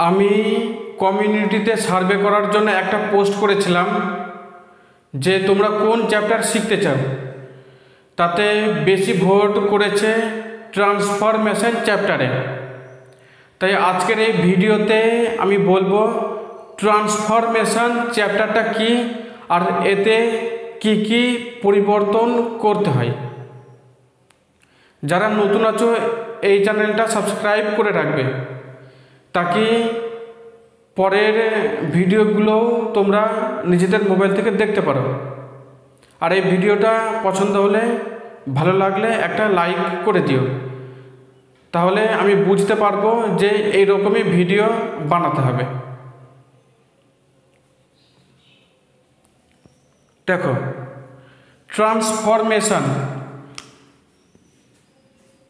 আমি কমিউনিটিতে সার্ভে করার জন্য একটা পোস্ট করেছিলাম যে তোমরা কোন চ্যাপ্টার শিখতে চাও। তাতে বেশি ভোট করেছে ট্রান্সফরমেশন চ্যাপ্টারে। তাই আজকের এই ভিডিওতে আমি বলবো ট্রান্সফরমেশন চ্যাপ্টারটা কি আর এতে কি কি পরিবর্তন করতে হয়। যারা নতুন আছো এই চ্যানেলটা সাবস্ক্রাইব করে রাখবে, তাকে পরের ভিডিওগুলো তোমরা নিজেদের মোবাইল থেকে দেখতে পারো। আর এই ভিডিওটা পছন্দ হলে, ভালো লাগলে একটা লাইক করে দিও, তাহলে আমি বুঝতে পারবো যে এই রকমই ভিডিও বানাতে হবে। দেখো, ট্রান্সফরমেশন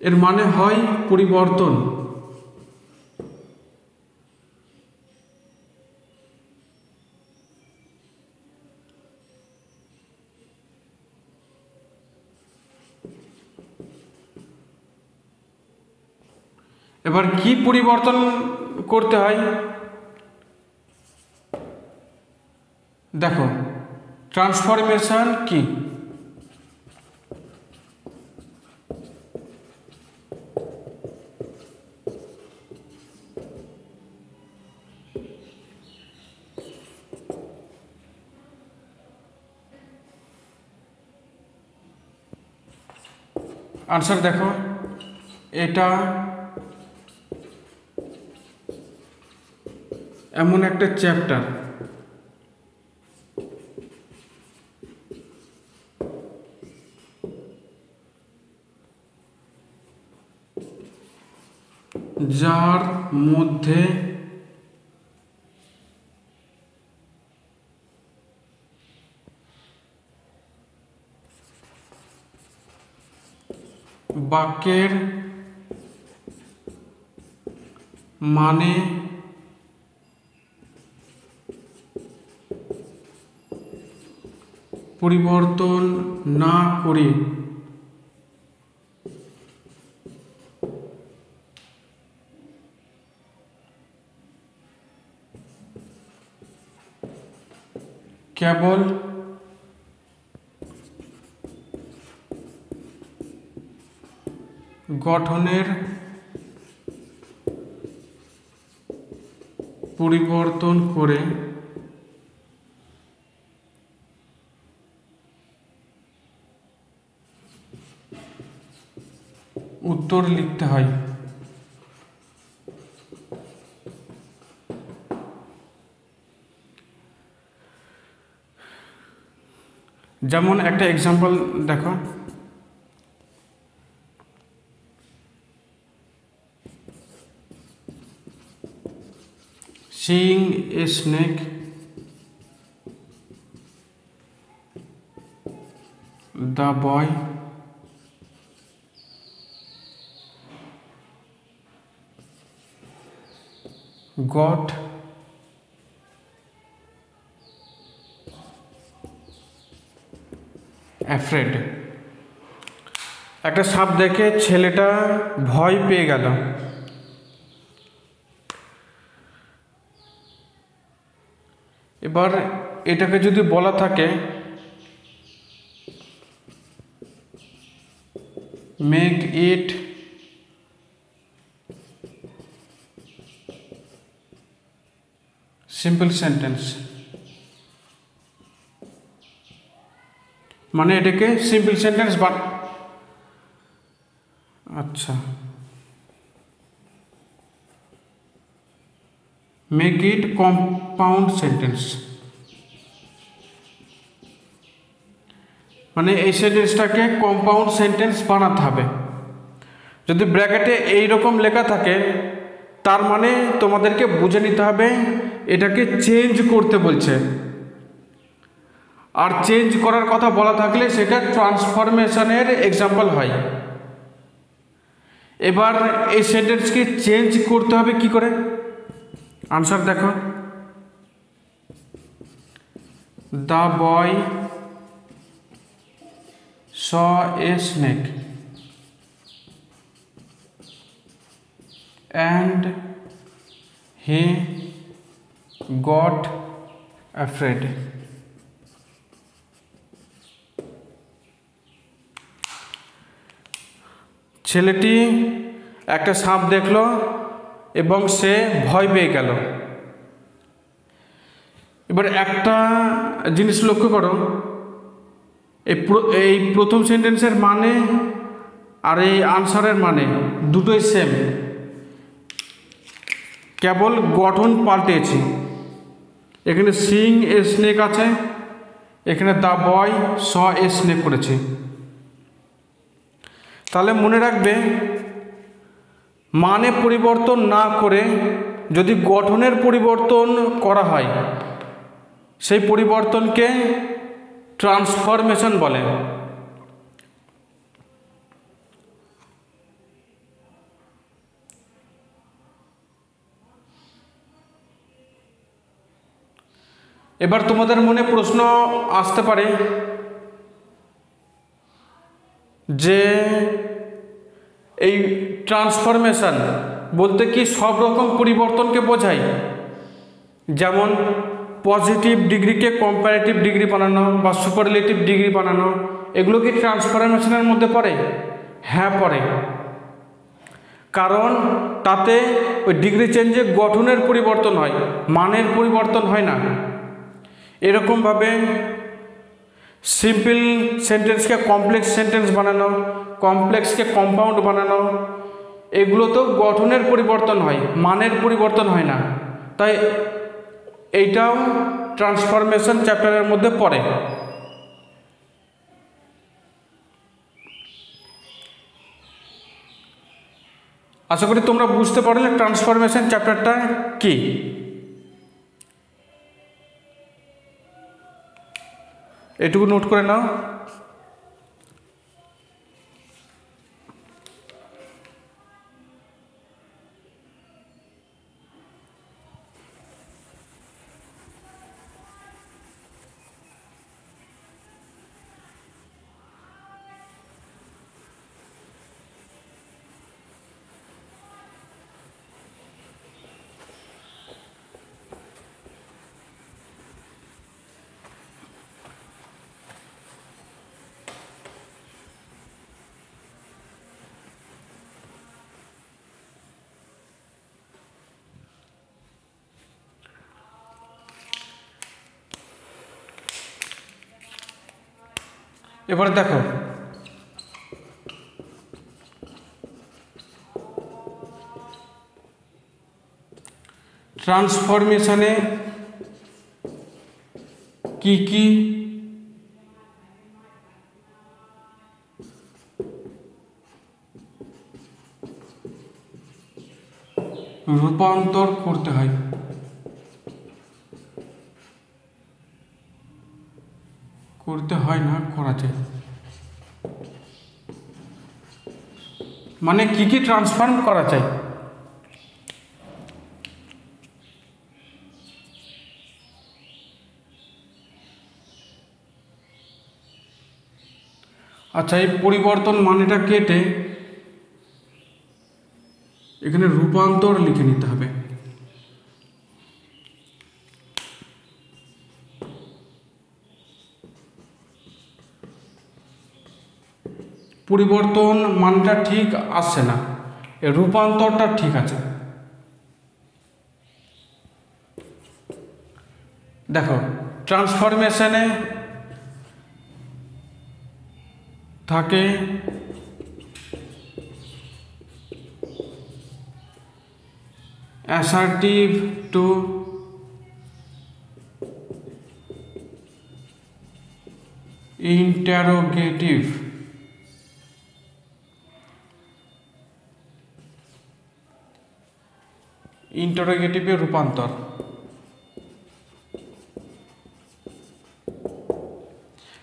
এর মানে হয় পরিবর্তন। এবার কি পরিবর্তন করতে হয় দেখো, ট্রান্সফরমেশন কি। আনসার দেখো, এটা এমন একটা চ্যাপ্টার যার মধ্যে বাক্যের মানে পরিবর্তন না করে কেবল গঠনের পরিবর্তন করে উত্তর লিখতে হয়। যেমন একটা এক্সাম্পল দেখো, seeing a snake, the boy got afraid। একটা সাপ দেখে ছেলেটা ভয় পেয়ে গেল। এবার এটাকে যদি বলা থাকে মেক ইট সিম্পল সেন্টেন্স, মানে এটাকে সিম্পল সেন্টেন্স আচ্ছা, মেক ইট কম্পাউন্ড সেন্টেন্স, মানে এই সেন্টেন্সটাকে কম্পাউন্ড সেন্টেন্স বানাতে হবে। যদি ব্র্যাকেটে এই রকম লেখা থাকে তার মানে তোমাদেরকে বুঝে নিতে হবে এটাকে চেঞ্জ করতে বলছে। আর চেঞ্জ করার কথা বলা থাকলে সেটা ট্রান্সফরমেশনের এক্সাম্পল হয়। এবার এই সেন্টেন্সকে চেঞ্জ করতে হবে কি করে, আনসার দেখো, the boy saw a snake and he got afraid. ছেলেটি একটা সাপ দেখলো এবং সে ভয় পেয়ে গেল। এবার একটা জিনিস লক্ষ্য করো, এই প্রথম সেন্টেন্সের মানে আর এই আনসারের মানে দুটোই সেম, কেবল গঠন পাল্টেছি। এখানে সিং এ স্নেক আছে, এখানে the boy saw a snake করেছে। তাহলে মনে রাখবে, মানে পরিবর্তন না করে যদি গঠনের পরিবর্তন করা হয় সেই পরিবর্তনকে ট্রান্সফরমেশন বলে। এবার তোমাদের মনে প্রশ্ন আসতে পারে যে এই ট্রান্সফরমেশন বলতে কি সব রকম পরিবর্তনকে বোঝায়, যেমন পজিটিভ ডিগ্রিকে কম্পারেটিভ ডিগ্রি বানানো বা সুপারলেটিভ ডিগ্রি বানানো, এগুলো কি ট্রান্সফরমেশনের মধ্যে পড়ে? হ্যাঁ পড়ে, কারণ তাতে ওই ডিগ্রি চেঞ্জে গঠনের পরিবর্তন হয়, মানের পরিবর্তন হয় না। এরকমভাবে সিম্পল সেন্টেন্সকে কমপ্লেক্স সেন্টেন্স বানানো, কমপ্লেক্সকে কম্পাউন্ড বানানো, এগুলোতেও গঠনের পরিবর্তন হয়, মানের পরিবর্তন হয় না। তাই এইটাও ট্রান্সফরমেশন চ্যাপ্টারের মধ্যে পড়ে। আশা করি তোমরা বুঝতে পারলে ট্রান্সফরমেশন চ্যাপ্টারটা কি। এটুকু নোট করে নাও। এবারে দেখো, ট্রান্সফরমেশনে কি কি রূপান্তর করতে হয়। করতে হয় না, করা যায়। মানে কি কি ট্রান্সফর্ম করা যায়। আচ্ছা, এই পরিবর্তন মানেটা কেটে এখানে রূপান্তর লিখে নিতে হবে। পরিবর্তন মানটা ঠিক আসছে না, এর রূপান্তরটা ঠিক আছে। দেখো, ট্রান্সফরমেশনে থাকে অ্যাসার্টিভ টু ইন্টারোগেটিভ। ইন্টারোগেটিভের রূপান্তর।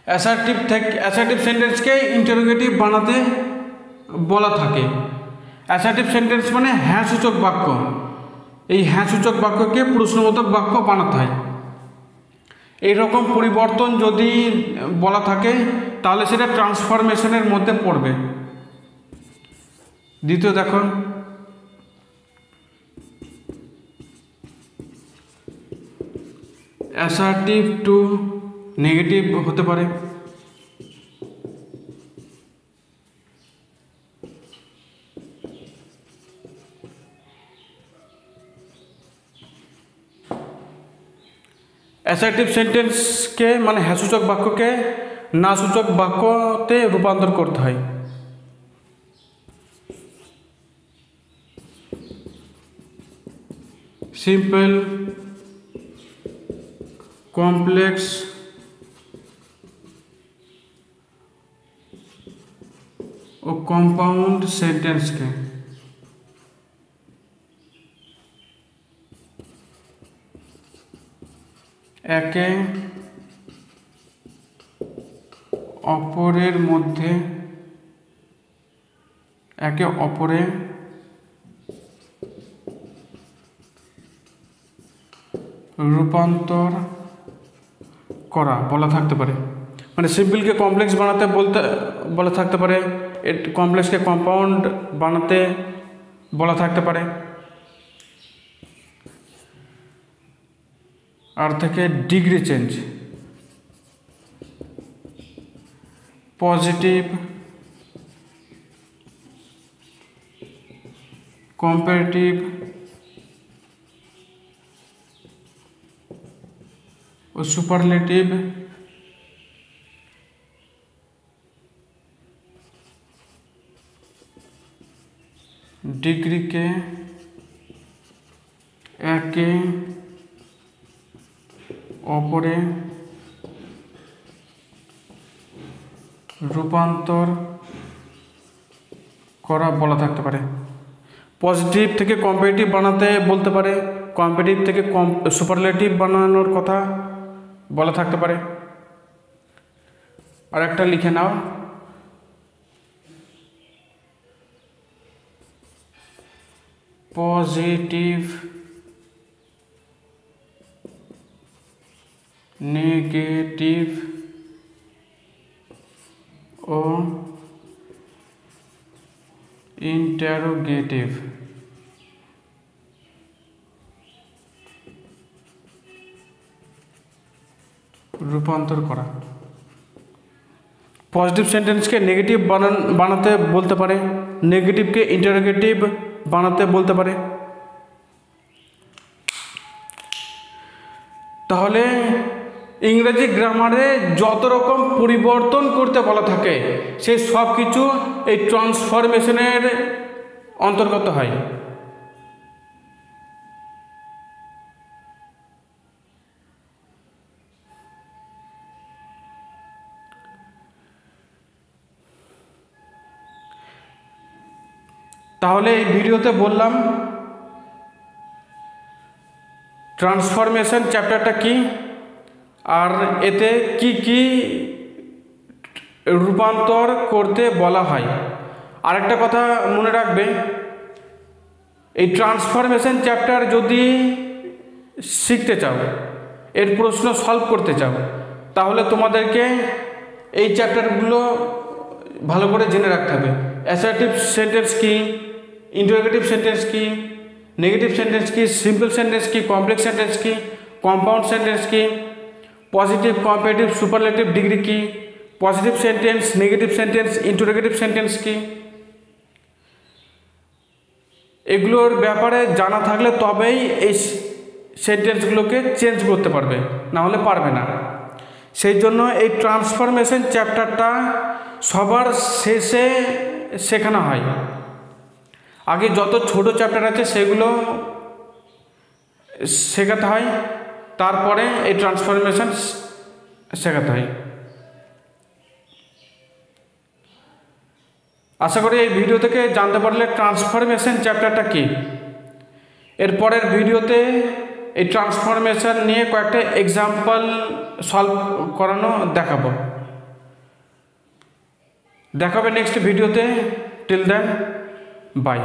অ্যাসার্টিভ সেন্টেন্সকে ইন্টারোগেটিভ বানাতে বলা থাকে। অ্যাসার্টিভ সেন্টেন্স মানে হ্যাঁ সূচক বাক্য, এই হ্যাঁ সূচক বাক্যকে প্রশ্নবোধক বাক্য বানাতে হয়। এইরকম পরিবর্তন যদি বলা থাকে তাহলে সেটা ট্রান্সফরমেশনের মধ্যে পড়বে। দ্বিতীয় দেখো, অ্যাসার্টিভ টু নেগেটিভ হতে পারে। অ্যাসার্টিভ সেন্টেন্সকে মানে হ্যাঁ-সূচক বাক্যকে না-সূচক বাক্যতে রূপান্তর করতে হয়। সিম্পল, কমপ্লেক্স ও কম্পাউন্ড সেন্টেন্সকে একে অপরের মধ্যে একে অপরে রূপান্তর করা বলা থাকতে পারে। মানে সিম্পলকে কমপ্লেক্স বানাতে বলা থাকতে পারে, কমপ্লেক্সকে কম্পাউন্ড বানাতে বলা থাকতে পারে। আর থেকে ডিগ্রি চেঞ্জ, পজিটিভ, কম্পারেটিভ ও সুপারলেটিভ ডিগ্রিকে একে অপরে রূপান্তর করা বলা থাকতে পারে। পজিটিভ থেকে কম্পারেটিভ বানাতে বলতে পারে, কম্পারেটিভ থেকে সুপারলেটিভ বানানোর কথা বলা থাকতে পারে। আর একটা লিখে নাও, পজিটিভ, নেগেটিভ ও ইন্টারোগেটিভ রূপান্তর করা। পজিটিভ সেন্টেন্সকে নেগেটিভ বানাতে বলতে পারে, নেগেটিভকে ইন্টারোগেটিভ বানাতে বলতে পারে। তাহলে ইংরেজি গ্রামারে যত রকম পরিবর্তন করতে বলা থাকে সেই সব কিছু এই ট্রান্সফরমেশনের অন্তর্গত হয়। তাহলে এই ভিডিওতে বললাম ট্রান্সফরমেশন চ্যাপ্টারটা কি, আর এতে কি কি রূপান্তর করতে বলা হয়। আরেকটা কথা মনে রাখবে, এই ট্রান্সফরমেশন চ্যাপ্টার যদি শিখতে চাও, এর প্রশ্ন সলভ করতে চাও, তাহলে তোমাদেরকে এই চ্যাপ্টারগুলো ভালো করে জেনে রাখতে হবে। অ্যাসার্টিভ সেন্টেন্স কি, ইন্টারোগেটিভ সেন্টেন্স কি, নেগেটিভ সেন্টেন্স কি, সিম্পল সেন্টেন্স কি, কমপ্লেক্স সেন্টেন্স কি, কম্পাউন্ড সেন্টেন্স কি, পজিটিভ, কম্পারেটিভ, সুপারলেটিভ ডিগ্রি কি, positive sentence, negative sentence, interrogative sentence কি, এগুলোর ব্যাপারে জানা থাকলে তবেই এই সেন্টেন্সগুলোকে চেঞ্জ করতে পারবে, না হলে পারবে না। সেই জন্য এই ট্রান্সফরমেশন চ্যাপ্টারটা সবার শেষে শেখানো হয়। আগে যত ছোট চ্যাপ্টার আছে সেগুলো শেখাতে হয়, তারপরে এই ট্রান্সফরমেশন শেখাতে হয়। আশা করি এই ভিডিও থেকে জানতে পারলে ট্রান্সফরমেশন চ্যাপ্টারটা কি। এরপরের ভিডিওতে এই ট্রান্সফরমেশন নিয়ে কয়েকটা এক্সাম্পল সলভ করানো দেখাবে নেক্সট ভিডিওতে। Till then, by.